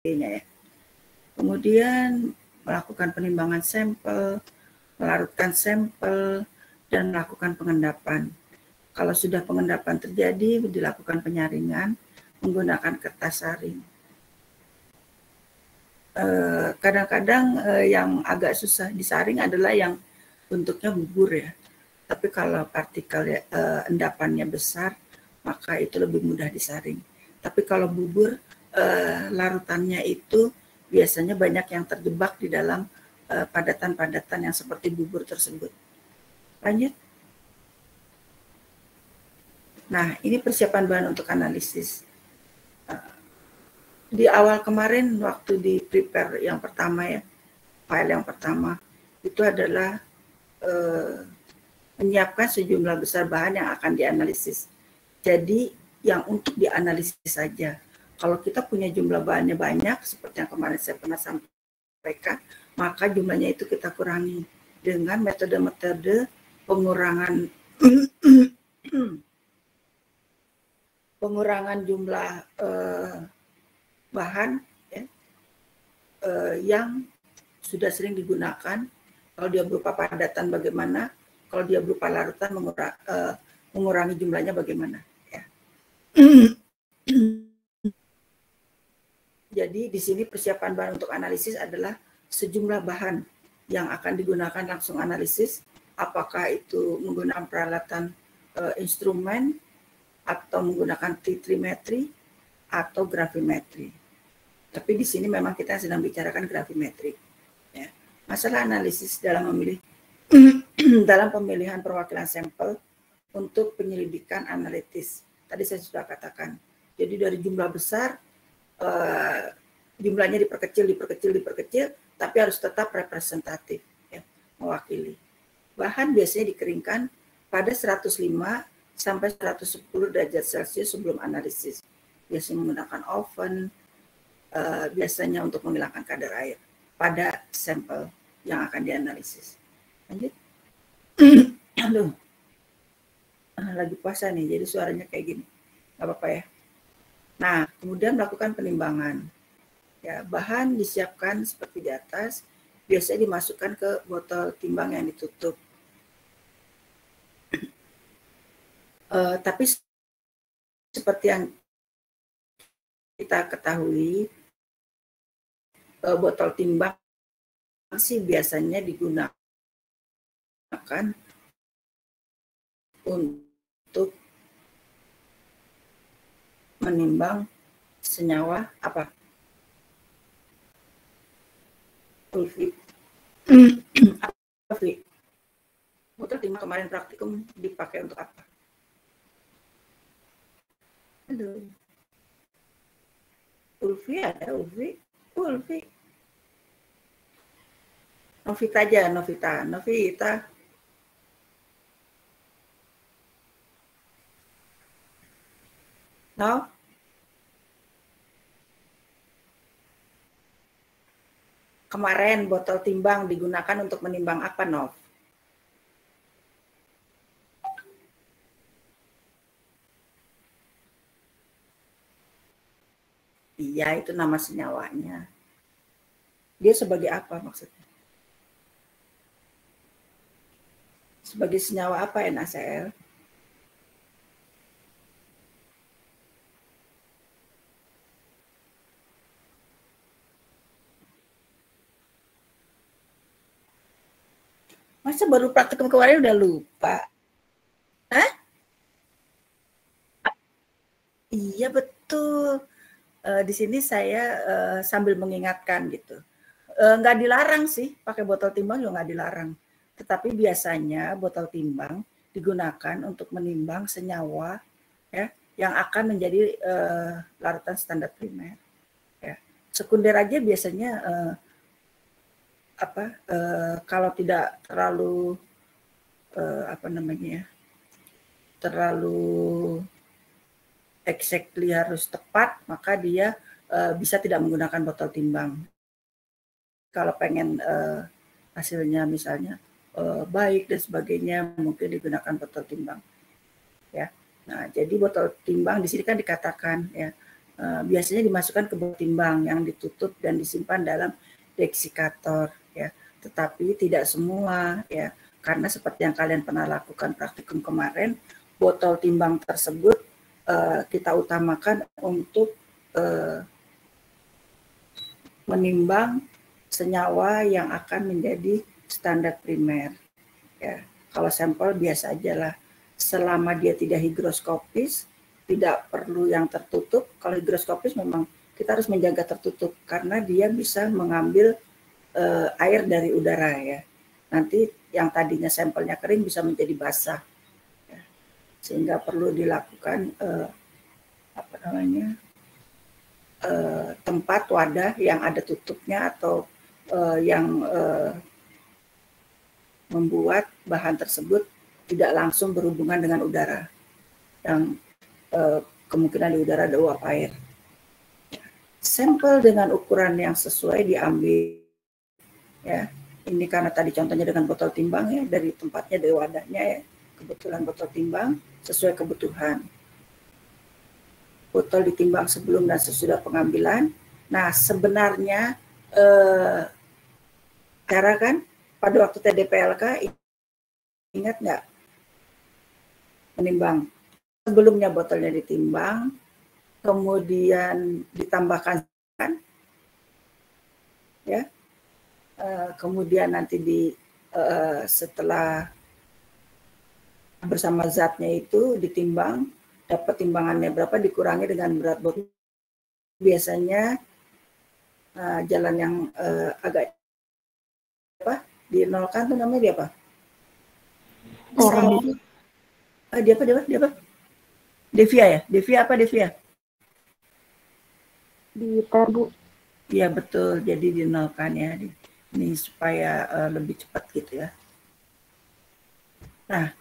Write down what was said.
sebagainya ya. Kemudian melakukan penimbangan sampel, melarutkan sampel, dan melakukan pengendapan. Kalau sudah pengendapan terjadi, dilakukan penyaringan menggunakan kertas saring. Kadang-kadang yang agak susah disaring adalah yang bentuknya bubur ya. Tapi kalau partikel endapannya besar, maka itu lebih mudah disaring. Tapi kalau bubur, larutannya itu biasanya banyak yang terjebak di dalam padatan-padatan yang seperti bubur tersebut. Lanjut. Nah, ini persiapan bahan untuk analisis. Di awal kemarin waktu di prepare yang pertama ya, file yang pertama, itu adalah menyiapkan sejumlah besar bahan yang akan dianalisis. Jadi yang untuk dianalisis saja. Kalau kita punya jumlah bahannya banyak, seperti yang kemarin saya pernah sampaikan, maka jumlahnya itu kita kurangi dengan metode-metode pengurangan jumlah bahan ya, yang sudah sering digunakan. Kalau dia berupa padatan bagaimana, kalau dia berupa larutan mengurangi jumlahnya bagaimana ya. Jadi di sini persiapan bahan untuk analisis adalah sejumlah bahan yang akan digunakan langsung analisis, apakah itu menggunakan peralatan instrumen atau menggunakan trimetri atau gravimetri. Tapi di sini memang kita sedang bicarakan gravimetri. Ya. Masalah analisis dalam memilih dalam pemilihan perwakilan sampel untuk penyelidikan analitis. Tadi saya sudah katakan. Jadi dari jumlah besar, jumlahnya diperkecil, tapi harus tetap representatif, ya, mewakili. Bahan biasanya dikeringkan pada 105 sampai 110 derajat Celcius sebelum analisis. Biasanya menggunakan oven, biasanya untuk menghilangkan kadar air pada sampel yang akan dianalisis. Lanjut. Aduh, lagi puasa nih, jadi suaranya kayak gini. Nggak apa-apa ya. Nah, kemudian melakukan penimbangan. Ya, bahan disiapkan seperti di atas, biasanya dimasukkan ke botol timbang yang ditutup. Tapi seperti yang kita ketahui, botol timbang sih biasanya digunakan untuk menimbang senyawa apa? Ulfi. Botol timbang kemarin praktikum dipakai untuk apa? Aduh. Ulfi ada, Ulfi. Novita aja, Novita. No? Kemarin botol timbang digunakan untuk menimbang apa, Nov? Iya, itu nama senyawanya. Dia sebagai apa maksudnya? Sebagai senyawa apa NaCl? Masa baru praktikum kemarin udah lupa? Hah? Iya betul. Di sini saya sambil mengingatkan gitu. Nggak dilarang sih, pakai botol timbang juga nggak dilarang. Tetapi biasanya botol timbang digunakan untuk menimbang senyawa ya yang akan menjadi larutan standar primer. Ya. Sekunder aja biasanya kalau tidak terlalu terlalu exactly harus tepat, maka dia bisa tidak menggunakan botol timbang. Kalau pengen hasilnya misalnya baik dan sebagainya, mungkin digunakan botol timbang. Ya. Nah, jadi botol timbang di sini kan dikatakan ya biasanya dimasukkan ke botol timbang yang ditutup dan disimpan dalam deksikator ya. Tetapi tidak semua ya, karena seperti yang kalian pernah lakukan praktikum kemarin, botol timbang tersebut kita utamakan untuk menimbang senyawa yang akan menjadi standar primer ya. Kalau sampel biasa aja lah, selama dia tidak higroskopis, tidak perlu yang tertutup. Kalau higroskopis memang kita harus menjaga tertutup karena dia bisa mengambil air dari udara ya. Nanti yang tadinya sampelnya kering bisa menjadi basah, ya. Sehingga perlu dilakukan tempat wadah yang ada tutupnya atau yang membuat bahan tersebut tidak langsung berhubungan dengan udara yang kemungkinan di udara ada uap air. Sampel dengan ukuran yang sesuai diambil ya. Ini karena tadi contohnya dengan botol timbang ya, dari tempatnya, dari wadahnya ya, kebetulan botol timbang sesuai kebutuhan. Botol ditimbang sebelum dan sesudah pengambilan. Nah sebenarnya cara kan pada waktu TDPLK ingat nggak menimbang? Sebelumnya botolnya ditimbang, kemudian ditambahkan ya, kemudian nanti setelah bersama zatnya itu ditimbang, dapat timbangannya berapa dikurangi dengan berat botol. Biasanya jalan yang agak dinolkan tuh namanya dia apa? Dia apa? Devia ya? Devia apa Devia? Di terbu. Iya betul, jadi dinolkan ya. Ini supaya lebih cepat gitu ya. Nah,